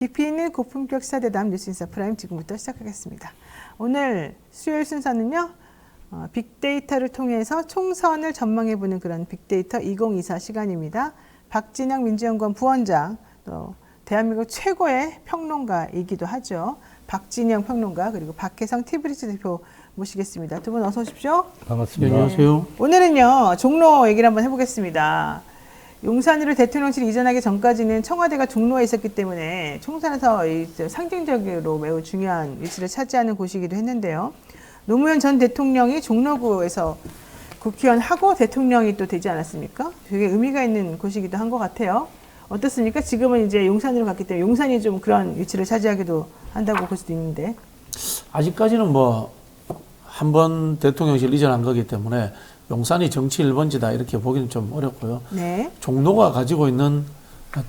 깊이 있는 고품격 시사대담 뉴스인사 프라임 지금부터 시작하겠습니다. 오늘 수요일 순서는요. 빅데이터를 통해서 총선을 전망해보는 그런 빅데이터 2024 시간입니다. 박진영 민주연구원 부원장, 또 대한민국 최고의 평론가이기도 하죠. 박진영 평론가, 그리고 박혜성 티브리지 대표 모시겠습니다. 두 분 어서 오십시오. 반갑습니다. 네, 안녕하세요. 오늘은요. 종로 얘기를 한번 해보겠습니다. 용산으로 대통령실 이전하기 전까지는 청와대가 종로에 있었기 때문에 총선에서 상징적으로 매우 중요한 위치를 차지하는 곳이기도 했는데요. 노무현 전 대통령이 종로구에서 국회의원하고 대통령이 또 되지 않았습니까? 되게 의미가 있는 곳이기도 한 것 같아요. 어떻습니까? 지금은 이제 용산으로 갔기 때문에 용산이 좀 그런 위치를 차지하기도 한다고 볼 수도 있는데. 아직까지는 뭐 한 번 대통령실 이전한 거기 때문에 용산이 정치 1번지다 이렇게 보기는 좀 어렵고요. 네. 종로가 가지고 있는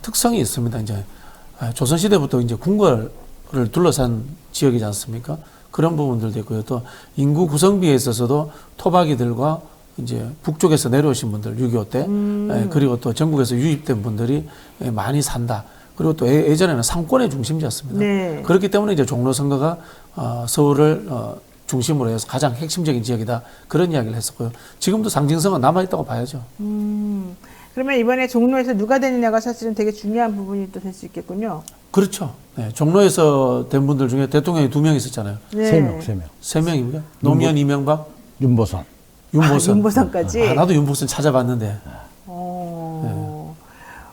특성이 있습니다. 이제 조선시대부터 이제 궁궐을 둘러싼 지역이지 않습니까? 그런 부분들도 있고요. 또 인구 구성비에 있어서도 토박이들과 이제 북쪽에서 내려오신 분들 6.25 때 그리고 또 전국에서 유입된 분들이 많이 산다. 그리고 또 예전에는 상권의 중심지였습니다. 네. 그렇기 때문에 이제 종로 선거가 서울을 중심으로 해서 가장 핵심적인 지역이다. 그런 이야기를 했었고요. 지금도 상징성은 남아있다고 봐야죠. 그러면 이번에 종로에서 누가 되느냐가 사실은 되게 중요한 부분이 또 될 수 있겠군요. 그렇죠. 네, 종로에서 된 분들 중에 대통령이 2명 있었잖아요. 네. 3명. 3명입니까? 노무현, 이명박, 윤보선. 윤보선. 윤보선까지. 나도 윤보선 찾아봤는데. 네.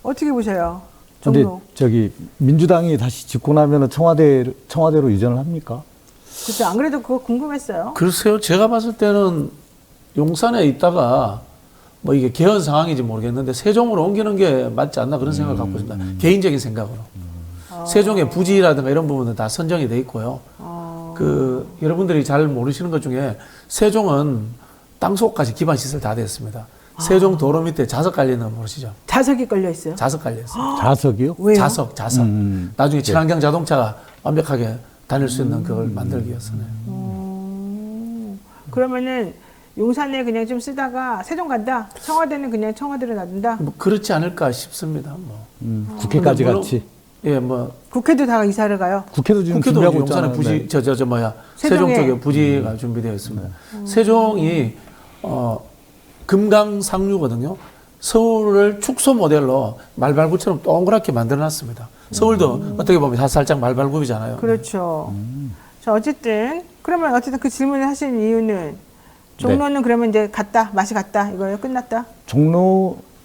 어떻게 보셔요? 근데 종로. 저기 민주당이 다시 집고 나면은 청와대로 이전을 합니까? 그렇죠. 안 그래도 그거 궁금했어요. 글쎄요. 제가 봤을 때는 용산에 있다가 뭐 이게 개헌 상황인지 모르겠는데 세종으로 옮기는 게 맞지 않나 그런 생각을 갖고 있습니다. 개인적인 생각으로. 세종의 부지라든가 이런 부분은 다 선정이 돼 있고요. 여러분들이 잘 모르시는 것 중에 세종은 땅속까지 기반 시설 다 됐습니다. 세종 도로 밑에 자석 깔리는 거 모르시죠? 자석이 걸려 있어요. 자석 깔려 있어요. 자석이요? 왜요? 자석. 나중에 친환경 자동차가 완벽하게 다닐 수 있는 그걸 만들기 위해서는. 그러면은 용산에 그냥 좀 쓰다가 세종 간다. 청와대는 그냥 청와대로 놔둔다. 뭐 그렇지 않을까 싶습니다. 뭐. 국회까지 물론, 같이. 예, 뭐 국회도 다 이사를 가요. 국회도 지금 국회도 준비하고 용산에 있잖아요. 부지 네. 세종 세종에. 쪽에 부지가 준비되어 있습니다. 세종이 금강상류거든요. 서울을 축소 모델로 말발굽처럼 동그랗게 만들어놨습니다. 서울도 어떻게 보면 살짝 말발굽이잖아요. 그렇죠. 자, 그러면 어쨌든 그 질문을 하신 이유는 종로는 그러면 이제 맛이 갔다 이거예요? 끝났다?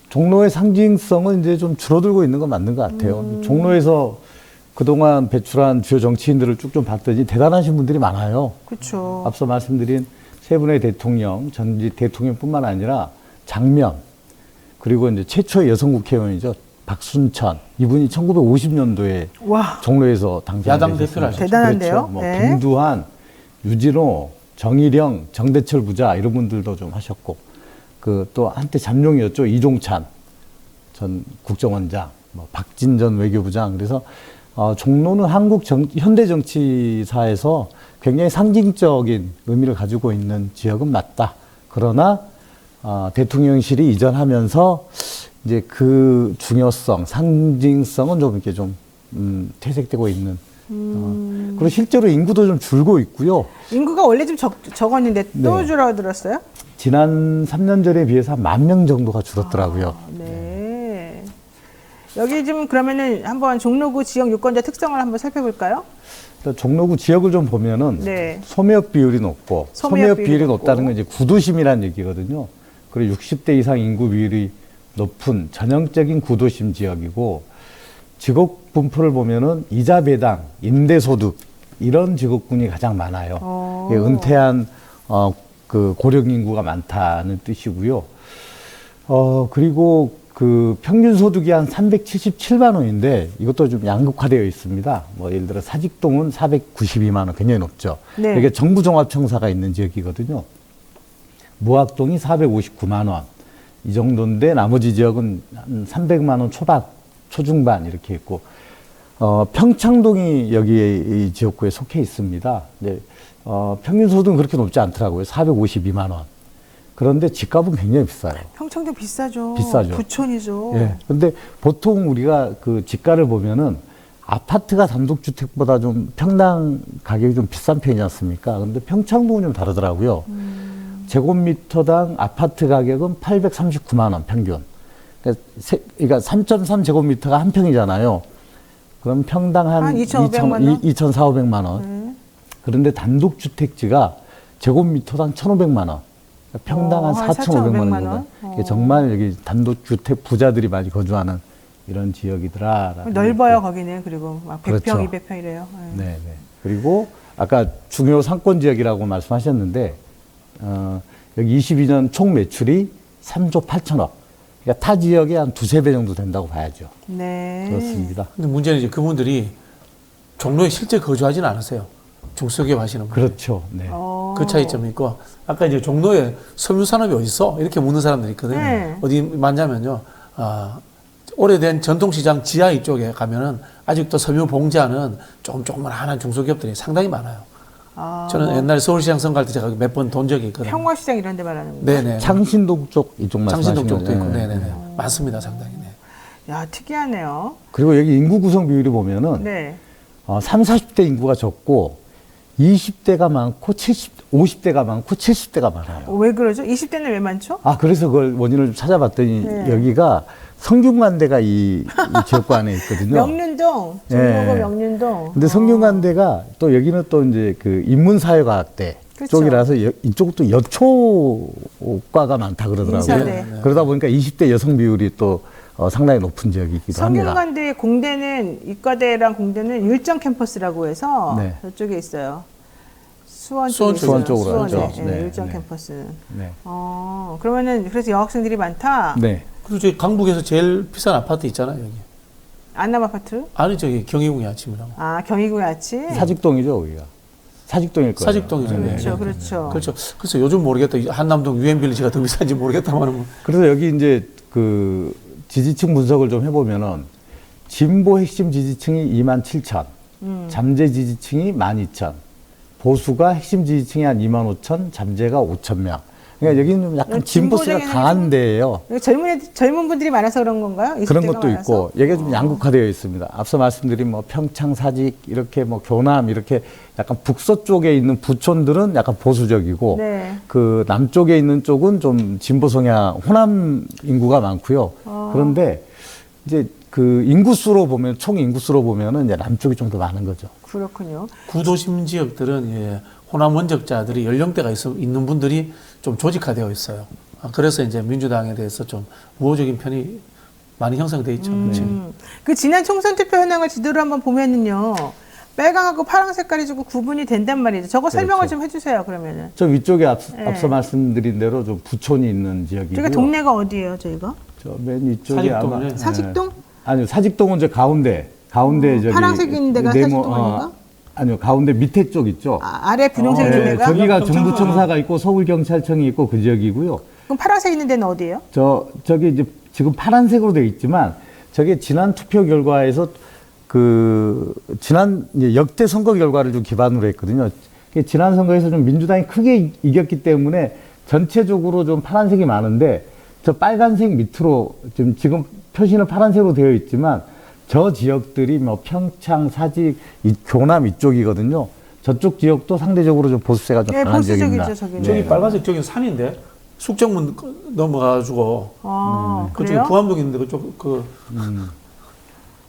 종로의 상징성은 이제 좀 줄어들고 있는 건 맞는 것 같아요. 종로에서 그동안 배출한 주요 정치인들을 쭉 좀 봤더니 대단하신 분들이 많아요. 그렇죠. 앞서 말씀드린 세 분의 대통령, 전직 대통령뿐만 아니라 장면, 그리고 이제 최초의 여성 국회의원이죠. 박순천. 이분이 1950년도에 와. 종로에서 당선이 야당 되셨습니다. 대표를 하셨죠. 대단한데요? 그렇죠. 뭐 네. 김두한, 유진호, 정일영, 정대철 부자 이런 분들도 좀 하셨고, 또 한때 잠룡이었죠. 이종찬 전 국정원장, 박진 전 외교부장. 그래서 종로는 한국 현대 정치사에서 굉장히 상징적인 의미를 가지고 있는 지역은 맞다. 그러나 대통령실이 이전하면서 이제 그 중요성, 상징성은 좀 이렇게 좀 퇴색되고 있는. 그리고 실제로 인구도 좀 줄고 있고요. 인구가 원래 좀 적었는데 또 네. 줄어들었어요? 지난 3년 전에 비해서 한 10,000명 정도가 줄었더라고요. 네. 여기 좀 그러면은 한번 종로구 지역 유권자 특성을 한번 살펴볼까요? 종로구 지역을 좀 보면은 네. 소매업 비율이 높고, 소매업 비율이 비율이 높다는 높고. 건 이제 구도심이라는 얘기거든요. 그리고 60대 이상 인구 비율이 높은 전형적인 구도심 지역이고, 직업 분포를 보면은 이자 배당, 임대소득 이런 직업군이 가장 많아요. 은퇴한 그 고령 인구가 많다는 뜻이고요. 그리고 그 평균 소득이 한 377만 원인데 이것도 좀 양극화되어 있습니다. 예를 들어 사직동은 492만 원, 굉장히 높죠. 네. 이게 정부종합청사가 있는 지역이거든요. 무학동이 459만 원. 이 정도인데 나머지 지역은 한 300만 원 초중반 이렇게 있고, 평창동이 여기에 이 지역구에 속해 있습니다. 네. 평균 소득은 그렇게 높지 않더라고요. 452만 원. 그런데 집값은 굉장히 비싸요. 평창도 비싸죠. 비싸죠. 부촌이죠. 예. 근데 보통 우리가 그 집가를 보면은 아파트가 단독주택보다 좀 평당 가격이 좀 비싼 편이지 않습니까? 그런데 평창동은 좀 다르더라고요. 제곱미터당 아파트 가격은 839만 원 평균. 그러니까 3.3제곱미터가 한 평이잖아요. 그럼 평당 한 2,500만 원? 2,400만 원. 그런데 단독주택지가 제곱미터당 1,500만 원. 그러니까 평당 한 4,500만 원 정도. 이게 정말 여기 단독주택 부자들이 많이 거주하는 이런 지역이더라. 넓어요, 거기는. 그리고 막 100평, 그렇죠. 200평 이래요. 네. 네, 네. 그리고 아까 중요 상권 지역이라고 말씀하셨는데 여기 22년 총 매출이 3조 8천억. 그러니까 타 지역의 한 두세 배 정도 된다고 봐야죠. 네. 그렇습니다. 근데 문제는 이제 그분들이 종로에 실제 거주하지는 않으세요. 중소기업 하시는 분들. 그렇죠. 네. 그 차이점이 있고, 아까 이제 종로에 섬유산업이 어디 있어? 이렇게 묻는 사람들이 있거든요. 네. 어디 맞냐면요. 오래된 전통시장 지하 이쪽에 가면은 아직도 섬유 봉제하는 조그만한 중소기업들이 상당히 많아요. 저는 옛날에 서울시장 선거 할 때 제가 몇 번 돈 적이 있거든요. 평화시장 이런 데 말하는 거예요? 네네. 창신동 쪽 이쪽 말씀하시는 창신동 쪽도 있고, 거죠. 네네네. 많습니다, 상당히. 네. 야, 특이하네요. 그리고 여기 인구 구성 비율이 보면은 네. 30, 40대 인구가 적고 20대가 많고 50대가 많고 70대가 많아요. 왜 그러죠? 20대는 왜 많죠? 그래서 그걸 원인을 좀 찾아봤더니 네. 여기가 성균관대가 이 지역구 안에 있거든요. 명륜동, 종로구 네. 명륜동. 근데 성균관대가 또 여기는 또 이제 그 인문사회과학대 그렇죠. 쪽이라서 이쪽도 여초과가 많다 그러더라고요. 인사대. 네. 그러다 보니까 20대 여성 비율이 또 상당히 높은 지역이기도 합니다. 성균관대 공대는 이과대랑 공대는 일정 캠퍼스라고 해서 네. 저쪽에 있어요. 수원 수원 쪽에 수원 있어요. 쪽으로 수원에. 하죠. 네, 네, 일정 네. 캠퍼스는. 네. 그러면은 그래서 여학생들이 많다. 네. 그리고 저희 강북에서 제일 비싼 아파트 있잖아요, 여기. 안남 아파트? 아니, 저기 경희궁의 아침이라고. 경희구 야치. 사직동이죠, 여기가. 사직동일 거예요. 사직동이죠. 네. 그렇죠, 그렇죠. 그렇죠. 그래서 요즘 모르겠다. 한남동 유엔빌리지가 더 비싼지 모르겠다만. 그래서 여기 이제 그 지지층 분석을 좀 해보면은 진보 핵심 지지층이 27,000, 잠재 지지층이 12,000, 보수가 핵심 지지층이 한 25,000, 잠재가 5,000명. 그러니까 여기는 좀 약간 진보세가 진보적인 강한 데예요. 젊은 분들이 많아서 그런 건가요? 20대가 그런 것도 많아서? 있고 여기가 좀 양극화되어 있습니다. 앞서 말씀드린 뭐 평창, 사직 이렇게 뭐 교남 이렇게 약간 북서쪽에 있는 부촌들은 약간 보수적이고 네. 그 남쪽에 있는 쪽은 좀 진보 성향 호남 인구가 많고요. 그런데 이제 그 인구수로 보면 총 인구수로 보면은 이제 남쪽이 좀 더 많은 거죠. 그렇군요. 구도심 지역들은 호남 원적자들이 연령대가 있는 분들이 좀 조직화되어 있어요. 그래서 이제 민주당에 대해서 좀 우호적인 편이 많이 형성되어 있죠. 그 지난 총선 투표 현황을 지도로 한번 보면은요. 빨강하고 파랑 색깔이 조금 구분이 된단 말이죠. 저거 설명을 좀 해주세요. 그러면은. 저 위쪽에 네. 앞서 말씀드린 대로 좀 부촌이 있는 지역이고요. 저희가 동네가 어디예요, 저희가? 저 맨 위쪽에 아마 사직동이네. 사직동? 아니요, 사직동은 저 가운데 저기 파란색인 데가 사직동 아닌가? 아니요, 가운데 밑에 쪽 있죠. 아래 분홍색 있는 데가? 저기가 정부청사가 있고 서울경찰청이 있고 그 지역이고요. 그럼 파란색 있는 데는 어디예요? 저기 이제 지금 파란색으로 되어 있지만 저게 지난 투표 결과에서 그 지난 이제 역대 선거 결과를 좀 기반으로 했거든요. 지난 선거에서 좀 민주당이 크게 이겼기 때문에 전체적으로 좀 파란색이 많은데 저 빨간색 밑으로 지금 표시는 파란색으로 되어 있지만 저 지역들이 뭐 평창, 사직, 교남 이쪽이거든요. 저쪽 지역도 상대적으로 좀 보수세가 좀 네, 강한 지역입니다. 보수적이죠, 저기는. 저기 네. 빨간색 저기 산인데 숙정문 넘어가지고 그쪽에 그래요? 부암동 있는데 그쪽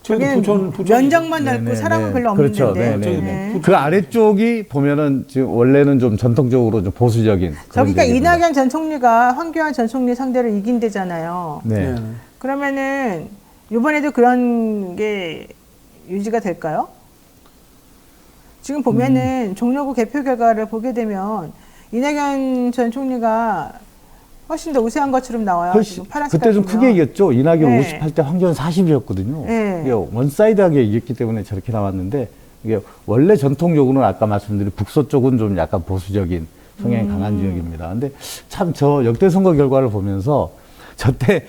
저기 저기는 부촌 면적만 넓고 네, 사람은 네. 별로 없는 그렇죠. 데인데. 네, 네, 네. 네. 그 아래쪽이 보면은 지금 원래는 좀 전통적으로 좀 보수적인. 그런 저기가 지역입니다. 이낙연 전 총리가 황교안 전 총리 상대로 이긴 데잖아요. 네. 그러면은 이번에도 그런 게 유지가 될까요? 지금 보면은 종로구 개표 결과를 보게 되면 이낙연 전 총리가 훨씬 더 우세한 것처럼 나와요. 지금 파란색 그때 좀 크게 이겼죠. 이낙연 네. 58대 황교안 40이었거든요. 네. 이게 원사이드하게 이겼기 때문에 저렇게 나왔는데 이게 원래 전통적으로는 아까 말씀드린 북서쪽은 좀 약간 보수적인 성향이 강한 지역입니다. 근데 참 저 역대 선거 결과를 보면서 저때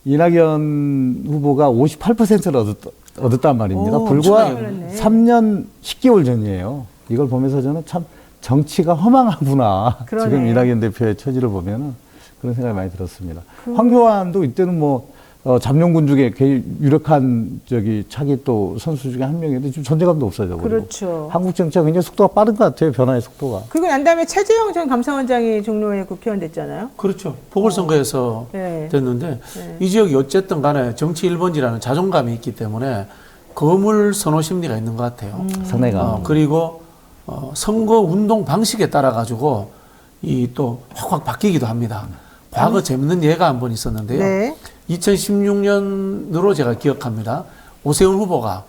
이낙연 후보가 58%를 얻었단 말입니다. 오, 불과 엄청 많이 3년 10개월 전이에요. 이걸 보면서 저는 참 정치가 허망하구나. 그러네. 지금 이낙연 대표의 처지를 보면은 그런 생각이 많이 들었습니다. 황교안도 이때는 뭐 잠룡군 중에 제일 유력한 차기 또 선수 중에 한 명인데 지금 존재감도 없어져. 그렇죠. 한국 정치가 굉장히 속도가 빠른 것 같아요. 변화의 속도가. 그리고 난 다음에 최재형 전 감사원장이 종로에 국회의원 됐잖아요. 그렇죠. 보궐선거에서 네. 됐는데 네. 이 지역이 어쨌든 간에 정치 1번지라는 자존감이 있기 때문에 거물 선호 심리가 있는 것 같아요. 상당히가. 그리고 선거 운동 방식에 따라 가지고 이 또 확확 바뀌기도 합니다. 과거 재밌는 예가 한 번 있었는데요. 네. 2016년으로 제가 기억합니다. 오세훈 후보가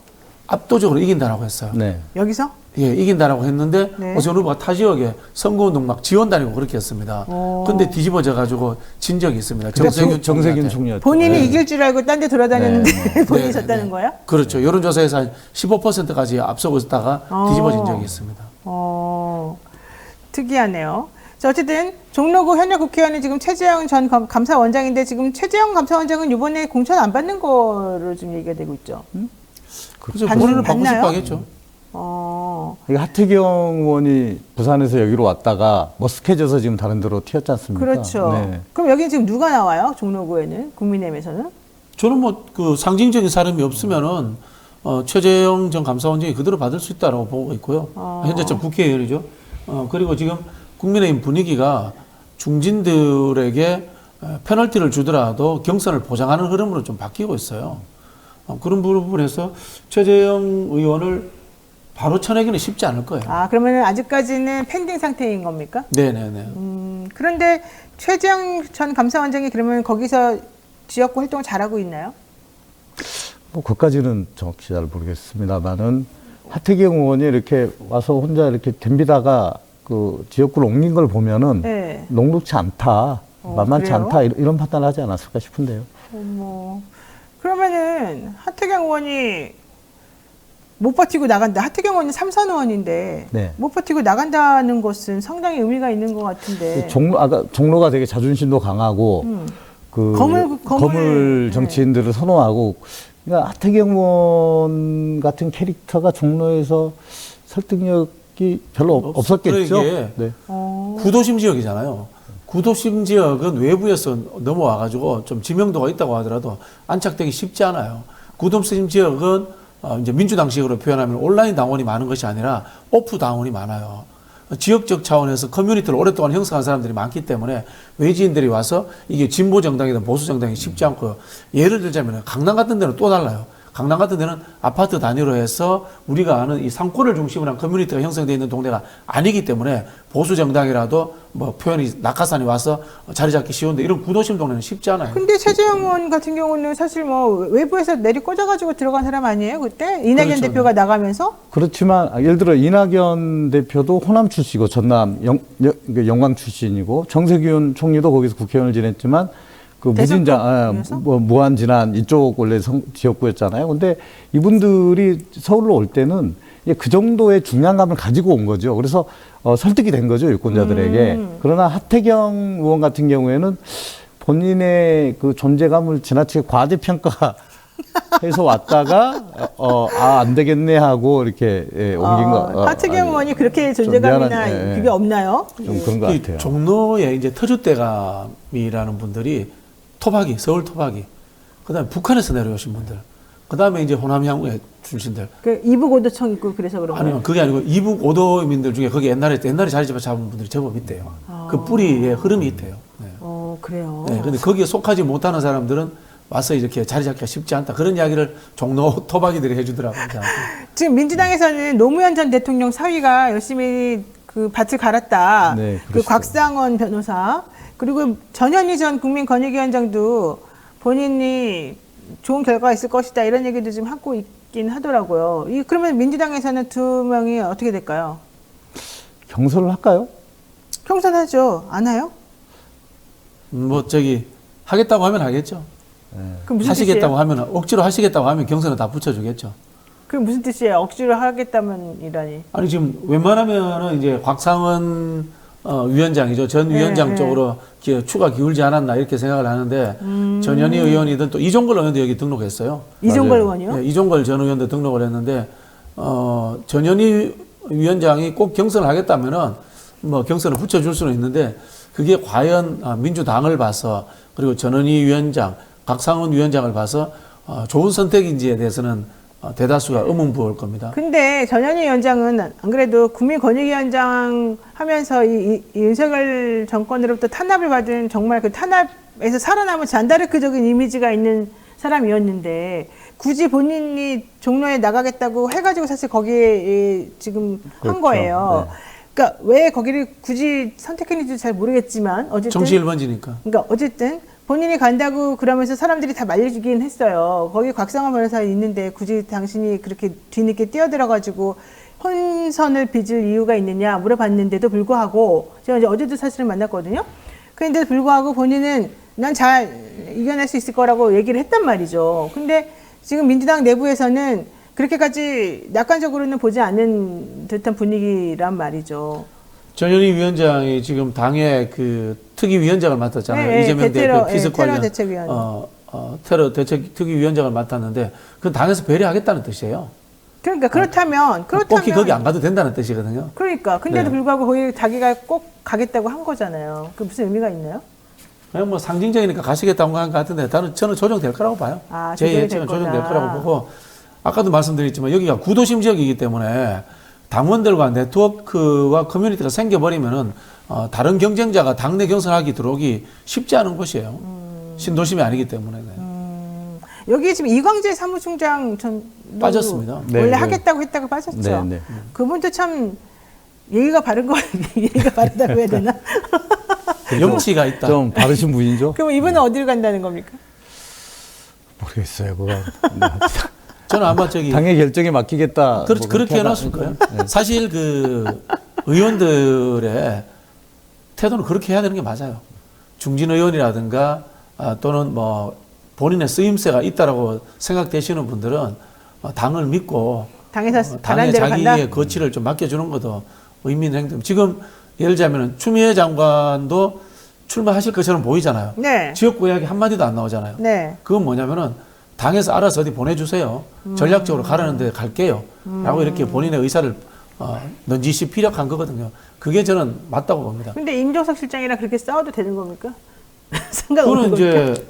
압도적으로 이긴다라고 했어요. 네. 여기서? 예, 이긴다라고 했는데 네. 오세훈 후보가 타 지역에 선거운동 막 지원 다니고 그렇게 했습니다. 근데 뒤집어져 가지고 진 적이 있습니다. 정세균 총리한테. 총리였죠. 본인이 네. 이길 줄 알고 딴 데 돌아다녔는데 네. 본인이 네, 졌다는 네. 거야? 그렇죠. 여론조사에서 한 15%까지 앞서고 있다가 뒤집어진 적이 있습니다. 특이하네요. 자, 어쨌든 종로구 현역 국회의원이 지금 최재형 전 감사원장인데 지금 최재형 감사원장은 이번에 공천 안 받는 거로 지금 얘기가 되고 있죠. 그렇죠. 받- 본인을 받고 받나요? 싶어 하겠죠. 이게 하태경 의원이 부산에서 여기로 왔다가 머쓱해져서 지금 다른 데로 튀었지 않습니까? 그렇죠. 네. 그럼 여기는 지금 누가 나와요? 종로구에는 국민의힘에서는? 저는 뭐 그 상징적인 사람이 없으면은 최재형 전 감사원장이 그대로 받을 수 있다라고 보고 있고요. 현재점 국회의원이죠. 그리고 지금 국민의힘 분위기가 중진들에게 페널티를 주더라도 경선을 보장하는 흐름으로 좀 바뀌고 있어요. 그런 부분에서 최재형 의원을 바로 쳐내기는 쉽지 않을 거예요. 아, 그러면 아직까지는 펜딩 상태인 겁니까? 네네네. 그런데 최재형 전 감사원장이 그러면 거기서 지역구 활동을 잘하고 있나요? 뭐 그까지는 정확히 잘 모르겠습니다만은 하태경 의원이 이렇게 와서 혼자 이렇게 덤비다가 그 지역구를 옮긴 걸 보면은 네. 녹록치 않다, 만만치 그래요? 않다 이런 판단을 하지 않았을까 싶은데요. 그러면은 하태경 의원이 못 버티고 나간다. 하태경 의원은 삼선 의원인데 네. 못 버티고 나간다는 것은 상당히 의미가 있는 것 같은데. 아까 종로가 되게 자존심도 강하고 그 거물 정치인들을 선호하고 그러니까 하태경 의원 같은 캐릭터가 종로에서 설득력이 별로 없었겠죠. 그러게 네. 구도심 지역이잖아요. 구도심 지역은 외부에서 넘어와가지고 좀 지명도가 있다고 하더라도 안착되기 쉽지 않아요. 구도심 지역은 이제 민주당식으로 표현하면 온라인 당원이 많은 것이 아니라 오프 당원이 많아요. 지역적 차원에서 커뮤니티를 오랫동안 형성한 사람들이 많기 때문에 외지인들이 와서 이게 진보 정당이든 보수 정당이 쉽지 않고요. 예를 들자면 강남 같은 데는 또 달라요. 강남 같은 데는 아파트 단위로 해서 우리가 아는 이 상권을 중심으로 한 커뮤니티가 형성되어 있는 동네가 아니기 때문에 보수 정당이라도 뭐 표현이 낙하산이 와서 자리 잡기 쉬운데 이런 구도심 동네는 쉽지 않아요. 근데 최재형 의원 같은 경우는 사실 뭐 외부에서 내리 꽂아가지고 들어간 사람 아니에요? 그때 이낙연 그렇죠. 대표가 나가면서? 그렇지만 예를 들어 이낙연 대표도 호남 출신이고 전남 영광 출신이고 정세균 총리도 거기서 국회의원을 지냈지만 그 무진장, 뭐 무한진안 이쪽 원래 지역구였잖아요. 근데 이분들이 서울로 올 때는 그 정도의 중량감을 가지고 온 거죠. 그래서 설득이 된 거죠, 유권자들에게. 그러나 하태경 의원 같은 경우에는 본인의 그 존재감을 지나치게 과대평가해서 왔다가 안 되겠네 하고 이렇게 옮긴 거. 하태경 의원이 그렇게 존재감이나 그게 없나요? 좀 그런 것 같아요. 종로에 이제 터줏대감이라는 분들이 토박이, 서울 토박이, 그다음에 북한에서 내려오신 분들, 그다음에 이제 호남 향후의 출신들. 그 이북 오도청 있고 그래서 그런 거예요? 아니요, 그게 아니고 이북 오도민들 중에 거기 옛날에 자리 잡은 분들이 제법 있대요. 그 뿌리의 흐름이 있대요. 네. 그래요. 네, 근데 거기에 속하지 못하는 사람들은 와서 이렇게 자리 잡기가 쉽지 않다. 그런 이야기를 종로 토박이들이 해주더라고요. 지금 민주당에서는 노무현 전 대통령 사위가 열심히 그 밭을 갈았다. 네, 그 그렇죠. 곽상원 변호사 그리고 전현희 전 국민권익위원장도 본인이 좋은 결과가 있을 것이다 이런 얘기도 지금 하고 있긴 하더라고요. 그러면 민주당에서는 두 명이 어떻게 될까요? 경선을 할까요? 경선하죠. 안 해요? 뭐 하겠다고 하면 하겠죠. 그럼 무슨 하시겠다고 뜻이에요? 하면 억지로 하시겠다고 하면 경선에 다 붙여주겠죠. 그럼 무슨 뜻이에요? 억지로 하겠다면이라니. 아니 지금 웬만하면은 이제 곽상원 위원장이죠. 전 위원장 쪽으로 추가 기울지 않았나 이렇게 생각을 하는데 전현희 의원이든 또 이종걸 의원도 여기 등록했어요. 이종걸 의원이요? 네, 이종걸 전 의원도 등록을 했는데 전현희 위원장이 꼭 경선을 하겠다면은 뭐 경선을 붙여줄 수는 있는데 그게 과연 민주당을 봐서 그리고 전현희 위원장 곽상원 위원장을 봐서 좋은 선택인지에 대해서는 대다수가 의문 부을 겁니다. 근데 전현희 위원장은 안 그래도 국민권익위원장 하면서 이 윤석열 정권으로부터 탄압을 받은 정말 그 탄압에서 살아남은 잔다르크적인 이미지가 있는 사람이었는데 굳이 본인이 종로에 나가겠다고 해가지고 사실 거기에 지금 한 그렇죠. 거예요. 네. 그러니까 왜 거기를 굳이 선택했는지 잘 모르겠지만 어쨌든 정치 1번지니까. 그러니까 어쨌든 본인이 간다고 그러면서 사람들이 다 말려주긴 했어요. 거기 곽상원 변호사 있는데 굳이 당신이 그렇게 뒤늦게 뛰어들어가지고 혼선을 빚을 이유가 있느냐 물어봤는데도 불구하고 제가 이제 어제도 사실은 만났거든요. 그런데도 불구하고 본인은 난 잘 이겨낼 수 있을 거라고 얘기를 했단 말이죠. 근데 지금 민주당 내부에서는 그렇게까지 낙관적으로는 보지 않는 듯한 분위기란 말이죠. 전현희 위원장이 지금 당의 그 특위위원장을 맡았잖아요. 네, 이재명 대표 비서 테러 관련 대책위원. 테러 대책 특위위원장을 맡았는데 그건 당에서 배려하겠다는 뜻이에요. 그러니까 그렇다면 꼭히 거기 안 가도 된다는 뜻이거든요. 그러니까 근데도 네. 불구하고 거기 자기가 꼭 가겠다고 한 거잖아요. 그 무슨 의미가 있나요? 그냥 뭐 상징적이니까 가시겠다고 한 것 같은데 저는 조정될 거라고 봐요. 아, 제 조정이 예측은 될 조정될 거다. 거라고 보고 아까도 말씀드렸지만 여기가 구도심 지역이기 때문에 당원들과 네트워크와 커뮤니티가 생겨버리면은 다른 경쟁자가 당내 경선하기 들어오기 쉽지 않은 곳이에요. 신도심이 아니기 때문에. 네. 여기 지금 이광재 사무총장 전 빠졌습니다. 원래 네, 네. 하겠다고 했다가 빠졌죠. 네, 네. 그분도 참 예의가 바른 거 예의가 바르다고 해야 되나? 염치가 있다. 좀 바르신 분이죠? 그럼 이분은 어디를 간다는 겁니까? 모르겠어요. 그거. 저는 아마 저기 당의 결정에 맡기겠다. 그렇지, 뭐 그렇게 하다- 해놨을 거예요. 사실 그 의원들의 태도는 그렇게 해야 되는 게 맞아요. 중진 의원이라든가 또는 뭐 본인의 쓰임새가 있다라고 생각되시는 분들은 당을 믿고 당에서 당의 바란 대로 자기의 간다. 거취를 좀 맡겨주는 것도 의미 있는 행동. 지금 예를 들자면 추미애 장관도 출마하실 것처럼 보이잖아요. 네. 지역구 이야기 한마디도 안 나오잖아요. 네. 그건 뭐냐면은 당에서 알아서 어디 보내주세요. 전략적으로 가라는 데 갈게요. 라고 이렇게 본인의 의사를 넌지시 피력한 거거든요. 그게 저는 맞다고 봅니다. 근데 임종석 실장이랑 그렇게 싸워도 되는 겁니까? 상관없는 그거는 겁니까? 이제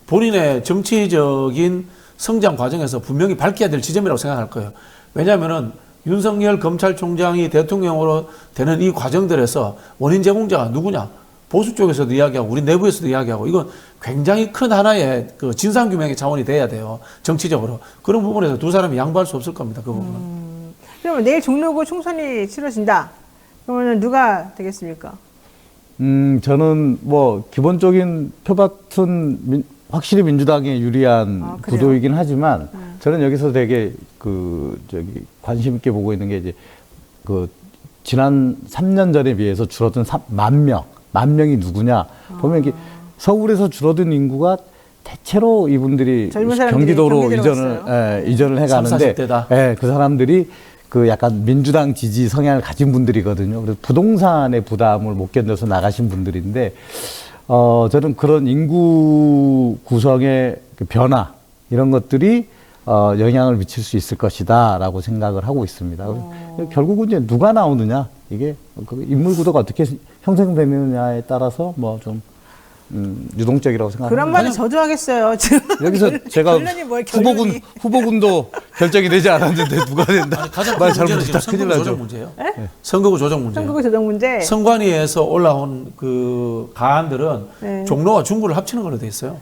본인의 정치적인 성장 과정에서 분명히 밝혀야 될 지점이라고 생각할 거예요. 왜냐하면은 윤석열 검찰총장이 대통령으로 되는 이 과정들에서 원인 제공자가 누구냐? 보수 쪽에서도 이야기하고 우리 내부에서도 이야기하고 이건 굉장히 큰 하나의 그 진상규명의 차원이 돼야 돼요. 정치적으로. 그런 부분에서 두 사람이 양보할 수 없을 겁니다. 그 부분은. 그러면 내일 종로구 총선이 치러진다. 그러면 누가 되겠습니까? 저는 뭐 기본적인 표밭은 확실히 민주당에 유리한 아, 그래요? 구도이긴 하지만 저는 여기서 되게 관심 있게 보고 있는 게 이제 그 지난 3년 전에 비해서 줄어든 1만 명이 누구냐 보면 이게 서울에서 줄어든 인구가 대체로 이분들이 젊은 사람들이 경기도로 경기도로 이전을 해가는데 30, 40대다. 그 사람들이 그 약간 민주당 지지 성향을 가진 분들이거든요. 그래서 부동산의 부담을 못 견뎌서 나가신 분들인데 저는 그런 인구 구성의 그 변화 이런 것들이 영향을 미칠 수 있을 것이다라고 생각을 하고 있습니다. 결국은 이제 누가 나오느냐 이게 그 인물 구도가 어떻게 형성되느냐에 따라서 뭐 좀 유동적이라고 생각합니다. 그런 말을 저도 하겠어요. 지금 여기서 제가 결론이 뭐예요, 결론이? 후보군도 결정이 되지 않았는데 누가 된다. 아니, 가장 말 큰 문제는 잘못했다 지금 큰일 선거구 나죠. 조정 문제예요. 네? 선거구 조정 문제. 선거구 조정 문제. 선관위에서 올라온 그 가안들은 네. 종로와 중구를 합치는 걸로 돼 있어요.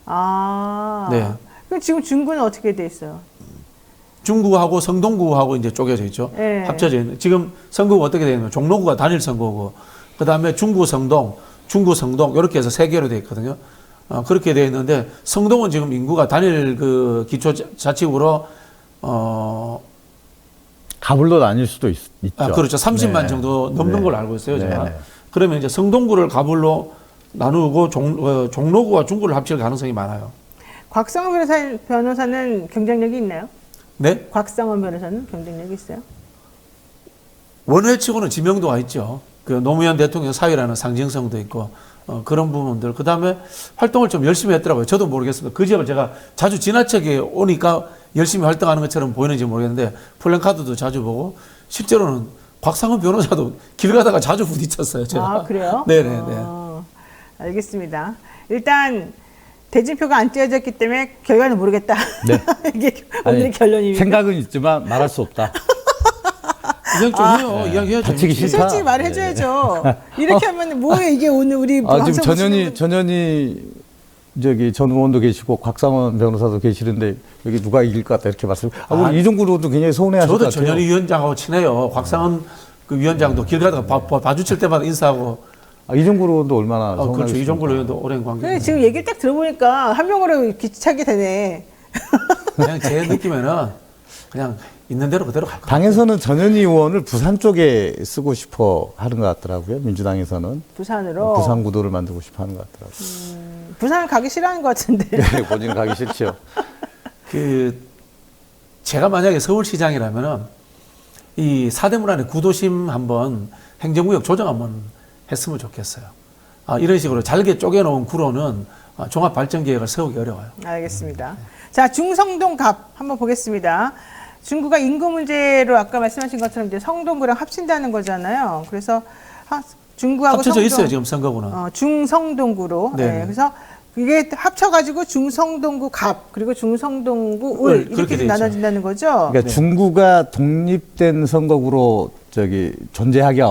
아. 네. 그럼 지금 중구는 어떻게 돼 있어요? 중구하고 성동구하고 이제 쪼개져 있죠. 네. 합쳐져 있는. 지금 선거구가 어떻게 되어 있냐면 종로구가 단일 선거구, 그 다음에 중구 성동, 이렇게 해서 세 개로 되어 있거든요. 그렇게 되어 있는데 성동은 지금 인구가 단일 그 기초 자치구로 가불로 나뉠 수도 있죠. 그렇죠. 30만 네. 정도 넘는 네. 걸로 알고 있어요, 제가. 네. 그러면 이제 성동구를 가불로 나누고 종로구와 중구를 합칠 가능성이 많아요. 곽상원 변호사는 경쟁력이 있나요? 네? 곽상원 변호사는 경쟁력이 있어요? 원회치고는 지명도가 있죠. 그 노무현 대통령 사위라는 상징성도 있고 그런 부분들. 그 다음에 활동을 좀 열심히 했더라고요. 저도 모르겠습니다. 그 지역을 제가 자주 지나치게 오니까 열심히 활동하는 것처럼 보이는지 모르겠는데 플랜카드도 자주 보고 실제로는 곽상원 변호사도 길 가다가 자주 부딪혔어요. 제가. 아, 그래요? 네네네. 알겠습니다. 일단 대진표가 안 띄어졌기 때문에 결과는 모르겠다. 네. 이게 오늘의 아니, 결론입니다. 생각은 있지만 말할 수 없다. 이야기 좀 해요. 네. 이야기해야죠. 다치기 싫다. 솔직히 말해줘야죠. 이렇게 하면 뭐예요 이게 오늘 우리 지금 방송 보시는 전현희 저기 전 의원도 계시고 곽상원 변호사도 계시는데 여기 누가 이길 것 같다 이렇게 말씀. 우리 이종구 의원도 굉장히 서운해하실 것 저도 같아요. 전현희 위원장하고 친해요. 곽상원 그 위원장도 길 가다가 봐주칠 때마다 인사하고. 이종구 의원도 얼마나 그렇죠. 서운하겠습니까? 이종구 의원도 오랜 관계. 네, 지금 얘기를 딱 들어보니까 한 명으로 기차게 되네. 그냥 제 느낌에는 그냥 있는 대로 그대로 갈 것 같아요. 당에서는 전현희 의원을 부산 쪽에 쓰고 싶어 하는 것 같더라고요. 민주당에서는 부산으로. 부산 구도를 만들고 싶어 하는 것 같더라고요. 부산을 가기 싫어하는 것 같은데. 네, 본인 가기 싫죠. 제가 만약에 서울시장이라면은 이 사대문안의 구도심 한번 행정구역 조정 한번 했으면 좋겠어요. 이런 식으로 잘게 쪼개놓은 구로는 종합발전계획을 세우기 어려워요. 알겠습니다. 자, 중성동 갑 한번 보겠습니다. 중구가 인구 문제로 아까 말씀하신 것처럼 이제 성동구랑 합친다는 거잖아요. 그래서 중구하고 합쳐져 성동, 있어요, 지금 선거구는. 중성동구로. 네. 네, 그래서 이게 합쳐가지고 중성동구 갑 그리고 중성동구 울 울, 이렇게 그렇게 돼 있죠. 나눠진다는 거죠. 그러니까 중구가 독립된 선거구로 존재하기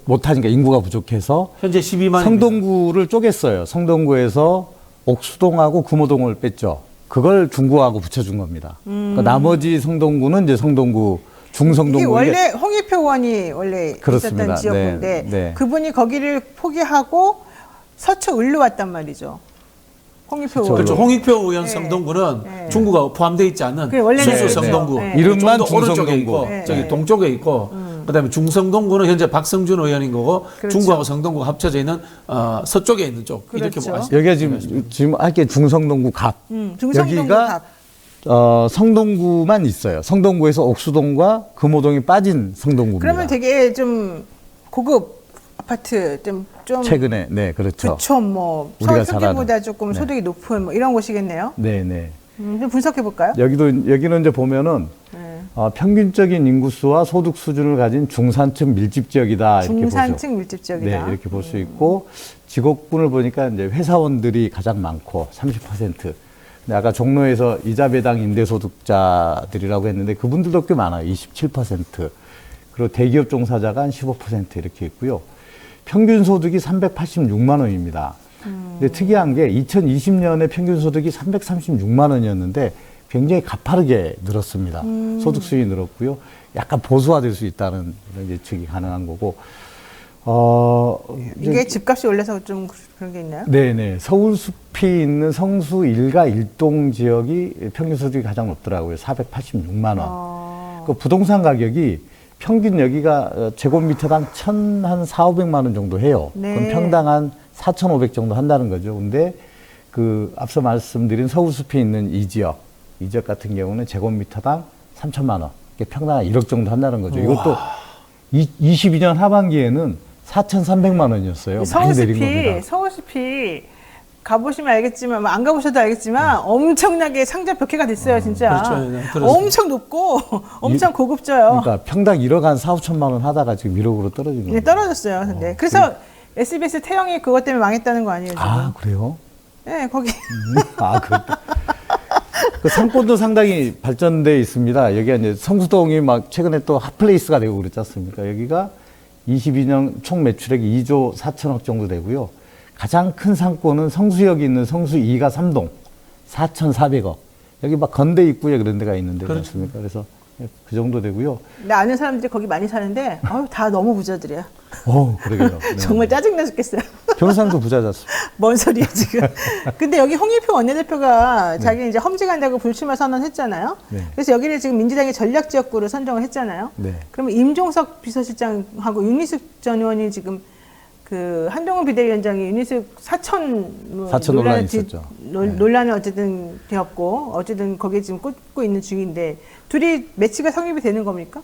못하니까 인구가 부족해서 현재 12만. 성동구를 쪼갰어요. 성동구에서 옥수동하고 구모동을 뺐죠. 그걸 중구하고 붙여준 겁니다. 그러니까 나머지 성동구는 이제 성동구, 중성동구. 이게 원래 홍익표 의원이 원래 그렇습니다. 있었던 지역구인데 네, 네. 그분이 거기를 포기하고 서초 을로 왔단 말이죠. 홍익표 의원. 그렇죠. 홍익표 의원 네. 성동구는 네. 중구가 포함되어 있지 않는 그게 원래는 순수 네, 성동구. 네. 이름만 좀더 오른쪽에 있고 중성동구. 네. 저기 네. 동쪽에 있고 그다음에 중성동구는 현재 박성준 의원인 거고 그렇죠. 중구하고 성동구가 합쳐져 있는 서쪽에 있는 쪽 이렇게 그렇죠. 보시면 여기가 지금 할게 중성동구 갑. 중성동구 여기가 갑. 성동구만 있어요. 성동구에서 옥수동과 금호동이 빠진 성동구입니다. 그러면 되게 좀 고급 아파트 좀 최근에 네 그렇죠. 부촌 뭐 우리가 서울 잘 평균보다 아는. 조금 네. 소득이 높은 뭐 이런 곳이겠네요. 네네. 좀 분석해 볼까요? 여기는 이제 보면은 네. 평균적인 인구수와 소득 수준을 가진 중산층 밀집 지역이다 이렇게 중산층 밀집 지역이다. 네, 이렇게 볼 수 있고 직업군을 보니까 이제 회사원들이 가장 많고 30%. 근데 아까 종로에서 이자 배당 임대소득자들이라고 했는데 그분들도 꽤 많아요. 27%. 그리고 대기업 종사자가 한 15% 이렇게 있고요. 평균 소득이 386만 원입니다. 근데 특이한 게 2020년에 평균 소득이 336만 원이었는데 굉장히 가파르게 늘었습니다. 소득 수준이 늘었고요. 약간 보수화될 수 있다는 이런 예측이 가능한 거고. 이게 집값이 올라서 좀 그런 게 있나요? 네네. 서울숲이 있는 성수 1가 1동 지역이 평균 소득이 가장 높더라고요. 486만 원. 그 부동산 가격이 평균 여기가 제곱미터당 한 4,500만 원 정도 해요. 네. 그럼 평당 한 4,500 정도 한다는 거죠. 근데 앞서 말씀드린 서울숲이 있는 이 지역 같은 경우는 제곱미터당 3,000만 원. 평당 한 1억 정도 한다는 거죠. 이것도 22년 하반기에는 4,300만 원이었어요. 많이 내린 겁니다. 서울숲이 가보시면 알겠지만 안 가보셔도 알겠지만 엄청나게 상자 벽해가 됐어요, 진짜. 그렇죠. 네, 그렇습니다. 엄청 높고 엄청 고급져요. 그러니까 평당 1억 한 4, 5천만 원 하다가 지금 1억으로 떨어진 거예요. 네, 떨어졌어요. 근데 그래서 SBS 태영이 그것 때문에 망했다는 거 아니에요, 지금? 아, 그래요? 네, 거기 그 상권도 상당히 발전돼 있습니다. 여기가 이제 성수동이 막 최근에 또 핫플레이스가 되고 그랬지 않습니까? 여기가 22년 총 매출액이 2조 4천억 정도 되고요. 가장 큰 상권은 성수역이 있는 성수 2가 3동 4,400억. 여기 막 건대 입구에 그런 데가 있는데 그렇죠. 그렇습니까? 그래서 그 정도 되고요. 나 아는 사람들이 거기 많이 사는데 다 너무 부자들이야. 그러게요. 네. 정말 짜증나 죽겠어요. 변호사님도 부자졌습니다. 뭔 소리야 지금. 근데 여기 홍익표 원내대표가 자기 이제 험지간다고 불출마 선언했잖아요. 네. 그래서 여기를 지금 민주당의 전략지역구로 선정을 했잖아요. 네. 그러면 임종석 비서실장하고 윤희숙 전 의원이 지금 그 한동훈 비대위원장이 윤희숙 사천 논란이 있었죠. 논란이 어쨌든 되었고 어쨌든 거기에 지금 꽂고 있는 중인데 둘이 매치가 성립이 되는 겁니까?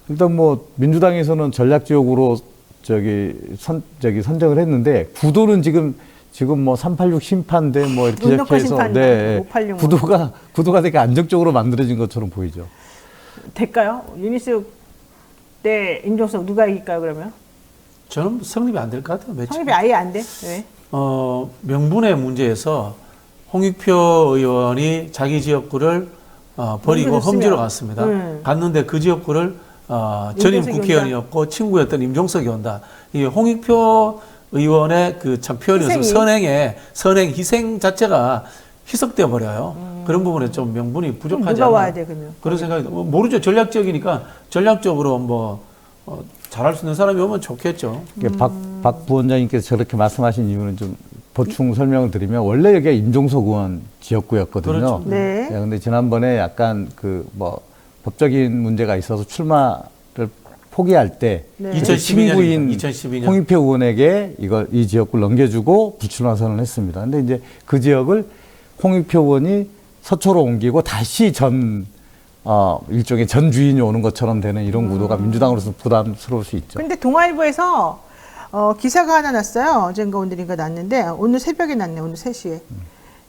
일단 뭐 민주당에서는 전략지역으로 선정을 했는데 구도는 지금 뭐 386 심판대 뭐 이렇게 운동권 시작해서 심판대, 586 구도가 되게 안정적으로 만들어진 것처럼 보이죠. 될까요? 윤희숙 대 임종석 누가 이길까요 그러면? 저는 성립이 안 될 것 같아요. 매치. 성립이 아예 안 돼? 왜? 명분의 문제에서 홍익표 의원이 자기 지역구를 버리고 험지로 험지로 쓰면. 갔습니다. 갔는데 그 지역구를 전임 임종석이 국회의원이었고 친구였던 임종석이 온다. 이 홍익표 의원의 그 참 표현이었어요. 희생이. 선행 희생 자체가 희석되어 버려요. 그런 부분에 좀 명분이 그럼 부족하지 누가 않나. 와야 돼 그러면? 그런 생각이 모르죠. 전략적이니까 전략적으로 잘할 수 있는 사람이 오면 좋겠죠. 박 부원장님께서 저렇게 말씀하신 이유는 좀 보충 설명을 드리면 원래 여기가 임종석 의원 지역구였거든요. 그렇죠. 네. 근데 지난번에 약간 그 뭐 법적인 문제가 있어서 출마를 포기할 때 네. 2012년 친구인 2012년. 홍익표 의원에게 이 지역구를 넘겨주고 불출마 선언을 했습니다. 근데 이제 그 지역을 홍익표 의원이 서초로 옮기고 다시 일종의 전 주인이 오는 것처럼 되는 이런 구도가 민주당으로서 부담스러울 수 있죠. 근데 동아일보에서 기사가 하나 났어요. 어젠가 오늘인가 났는데 오늘 새벽에 났네. 오늘 3시에.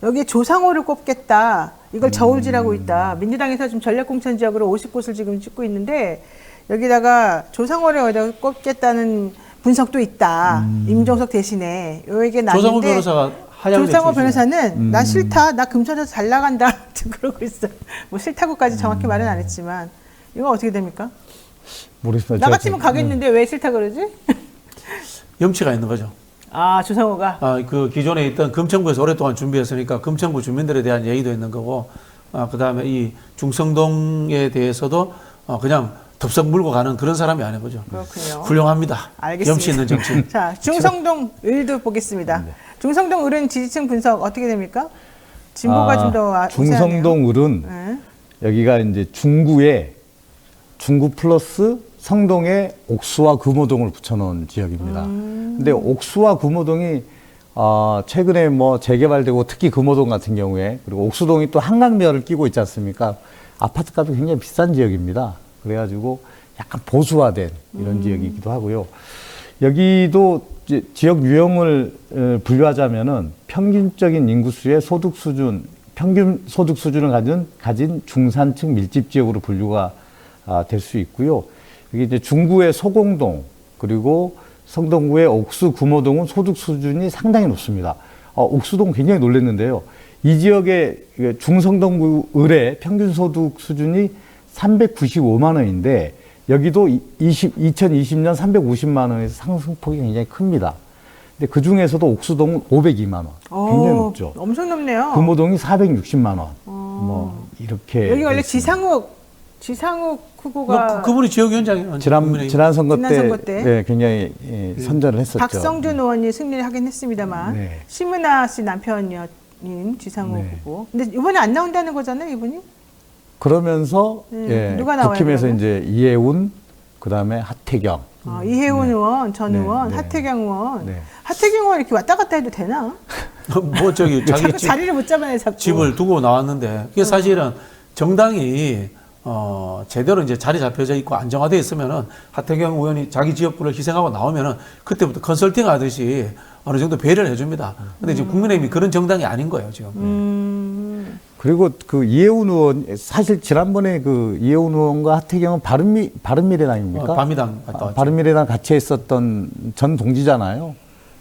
여기에 조상호를 꼽겠다. 이걸 저울질하고 있다. 민주당에서 지금 전략공천 지역으로 50곳을 지금 찍고 있는데 여기다가 조상호를 어디다 꼽겠다는 분석도 있다. 임종석 대신에. 요 얘기 났는데 조상호 변호사가 하향 조상호 대출이시네. 변호사는 나 싫다. 나 금천에서 잘 나간다. 그러고 있어요. 뭐 싫다고까지 정확히 말은 안 했지만 이거 어떻게 됩니까? 모르겠습니다. 나 같으면 가겠는데 왜 싫다 그러지? 염치가 있는 거죠. 아, 조상호가. 그 기존에 있던 금천구에서 오랫동안 준비했으니까 금천구 주민들에 대한 예의도 있는 거고, 그 다음에 이 중성동에 대해서도 그냥 덥석 물고 가는 그런 사람이 아닌 거죠. 그렇군요. 훌륭합니다. 알겠습니다. 염치 있는 정치. 자, 중성동 을도 보겠습니다. 중성동 을은 지지층 분석 어떻게 됩니까? 진보가 좀 더 중성동 을은 네. 여기가 이제 중구 플러스 성동에 옥수와 금호동을 붙여놓은 지역입니다. 근데 옥수와 금호동이 최근에 뭐 재개발되고 특히 금호동 같은 경우에 그리고 옥수동이 또 한강변을 끼고 있지 않습니까? 아파트 값이 굉장히 비싼 지역입니다. 그래가지고 약간 보수화된 이런 지역이기도 하고요. 여기도 이제 지역 유형을 분류하자면은 평균적인 인구수의 소득 수준, 평균 소득 수준을 가진 중산층 밀집 지역으로 분류가 될 수 있고요. 여기 이제 중구의 소공동 그리고 성동구의 옥수, 금호동은 소득 수준이 상당히 높습니다. 옥수동 굉장히 놀랐는데요. 이 지역의 중성동구 을의 평균 소득 수준이 395만 원인데 여기도 2020년 350만 원에서 상승폭이 굉장히 큽니다. 근데 그 중에서도 옥수동은 502만 원. 굉장히 높죠. 엄청 높네요. 금호동이 460만 원. 뭐 이렇게 여기 원래 있습니다. 지상욱 후보가 그분이 지역위원장이에요. 지난 선거 지난 때, 때. 굉장히 선전을 했었죠. 박성준 의원이 승리를 하긴 했습니다만 네. 심은하 씨 남편인 지상욱 네. 후보. 근데 이번에 안 나온다는 거잖아요, 이분이? 그러면서 누가 나와요, 국힘에서 그러면? 이제 이해운, 그다음에 하태경. 이혜훈 의원, 전 네, 의원, 네. 하태경 의원. 네. 하태경 의원 이렇게 왔다 갔다 해도 되나? 뭐 자기 자꾸 자리를 못 잡아내 자꾸. 집을 두고 나왔는데 그게 사실은 정당이 제대로 이제 자리 잡혀져 있고 안정화되어 있으면은 하태경 의원이 자기 지역구를 희생하고 나오면은 그때부터 컨설팅 하듯이 어느 정도 배려를 해줍니다. 근데 지금 국민의힘이 그런 정당이 아닌 거예요, 지금. 그리고 그 이해운 의원, 사실 지난번에 그 이해운 의원과 하태경은 바른미래당입니까? 바미당 갔다 왔죠. 바른미래당 같이 했었던 전 동지잖아요.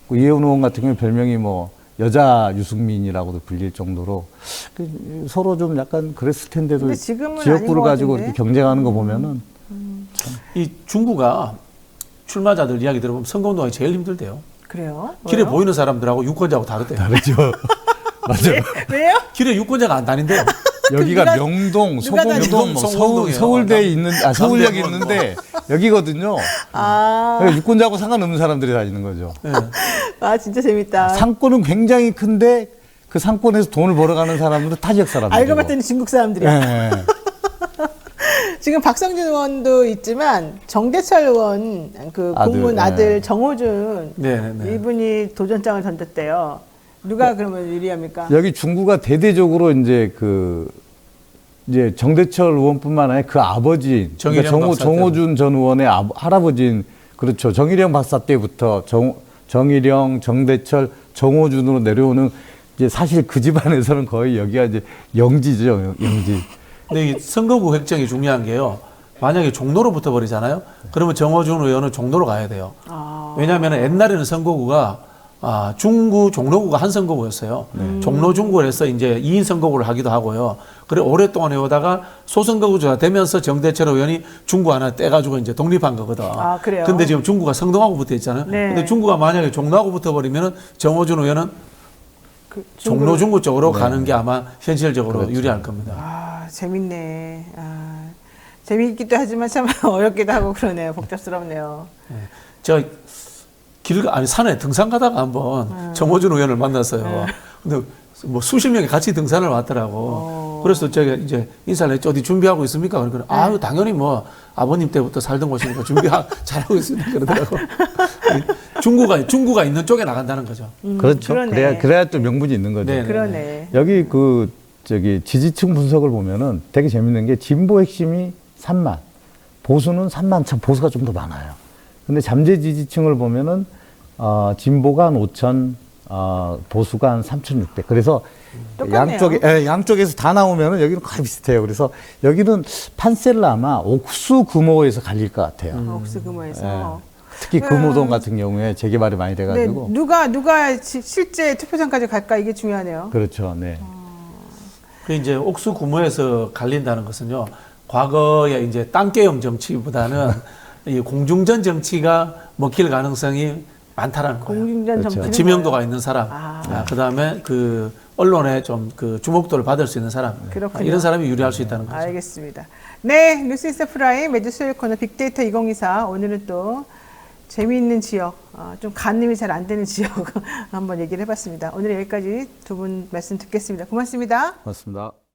그 이해운 의원 같은 경우 별명이 뭐 여자 유승민이라고도 불릴 정도로 서로 좀 약간 그랬을 텐데도 근데 지금은 아닌 지역구를 것 가지고 같은데? 이렇게 경쟁하는 거 보면은 이 중구가 출마자들 이야기 들어보면 선거운동이 제일 힘들대요. 그래요? 길에 왜요? 보이는 사람들하고 유권자하고 다르대요. 다르죠. 맞아요. 왜요? 길에 유권자가 안 다닌대요. 여기가 누가- 명동, 누가 소공동, 다니는- 뭐 성공동이에요. 서울대에 있는 서울역에 남대문 있는데 여기거든요. 그러니까 유권자하고 상관없는 사람들이 다니는 거죠. 예. 진짜 재밌다. 상권은 굉장히 큰데 그 상권에서 돈을 벌어가는 사람들은 타 지역 사람들이고. 알고 봤더니 중국 사람들이야. 예. 지금 박성준 의원도 있지만 정대철 의원 그 아들, 공무원 아들 정호준 네네네. 이분이 도전장을 던졌대요. 누가 그러면 유리합니까? 여기 중구가 대대적으로 이제 이제 정대철 의원뿐만 아니라 그 아버지 정일영 박사 정호준 전 의원의 할아버지인 그렇죠. 정일영 박사 때부터 정일영, 정대철, 정호준으로 내려오는 이제 사실 그 집안에서는 거의 여기가 이제 영지죠, 영지. 근데 이 선거구 획정이 중요한 게요. 만약에 종로로 붙어버리잖아요. 그러면 정호준 의원은 종로로 가야 돼요. 왜냐하면 옛날에는 선거구가 중구 종로구가 한 선거구였어요. 종로 중구에서 이제 2인 선거구를 하기도 하고요. 그래 오랫동안 해오다가 소선거구가 되면서 정대철 의원이 중구 하나 떼가지고 이제 독립한 거거든. 아, 그래요? 근데 지금 중구가 성동하고 붙어 있잖아요. 네. 근데 중구가 만약에 종로하고 붙어버리면은 정호준 의원은 종로 중구 쪽으로 가는 게 아마 현실적으로 그렇죠. 유리할 겁니다. 아, 재밌네. 재미있기도 하지만 참 어렵기도 하고 그러네요. 복잡스럽네요. 산에 등산 가다가 한번 정호준 의원을 만났어요. 근데 뭐 수십 명이 같이 등산을 왔더라고. 그래서 제가 이제 인사를 했죠. 어디 준비하고 있습니까? 그러니까 아유 당연히 뭐 아버님 때부터 살던 곳이니까 준비 잘하고 있습니다. 그러더라고. 중구가 있는 쪽에 나간다는 거죠. 그렇죠. 그러네. 그래야 또 명분이 있는 거죠. 네. 그러네. 여기 지지층 분석을 보면은 되게 재밌는 게 진보 핵심이 3만, 보수는 3만 참 보수가 좀 더 많아요. 근데 잠재 지지층을 보면은 진보가 한 5천, 보수가 한 3,600. 그래서 똑같네요. 양쪽에서 다 나오면은 여기는 거의 비슷해요. 그래서 여기는 판세를 아마 옥수 금호에서 갈릴 것 같아요. 옥수 금호에서. 특히 금호동 같은 경우에 재개발이 많이 돼가지고. 네, 누가 실제 투표장까지 갈까 이게 중요하네요. 그렇죠. 네. 그 이제 옥수 구모에서 갈린다는 것은요. 과거에 이제 땅개형 정치보다는 이 공중전 정치가 먹힐 가능성이 많다라는 거예요. 공중전 그렇죠. 정치는 지명도가 뭐예요? 있는 사람, 그다음에 그 언론에 좀 그 주목도를 받을 수 있는 사람, 그렇군요. 이런 사람이 유리할 수 있다는 거죠. 알겠습니다. 네, 뉴스인스타 프라임 매주 수요일 코너 빅데이터 2024 오늘은 또 재미있는 지역, 좀 간음이 잘 안 되는 지역 한번 얘기를 해봤습니다. 오늘 여기까지 두 분 말씀 듣겠습니다. 고맙습니다. 고맙습니다.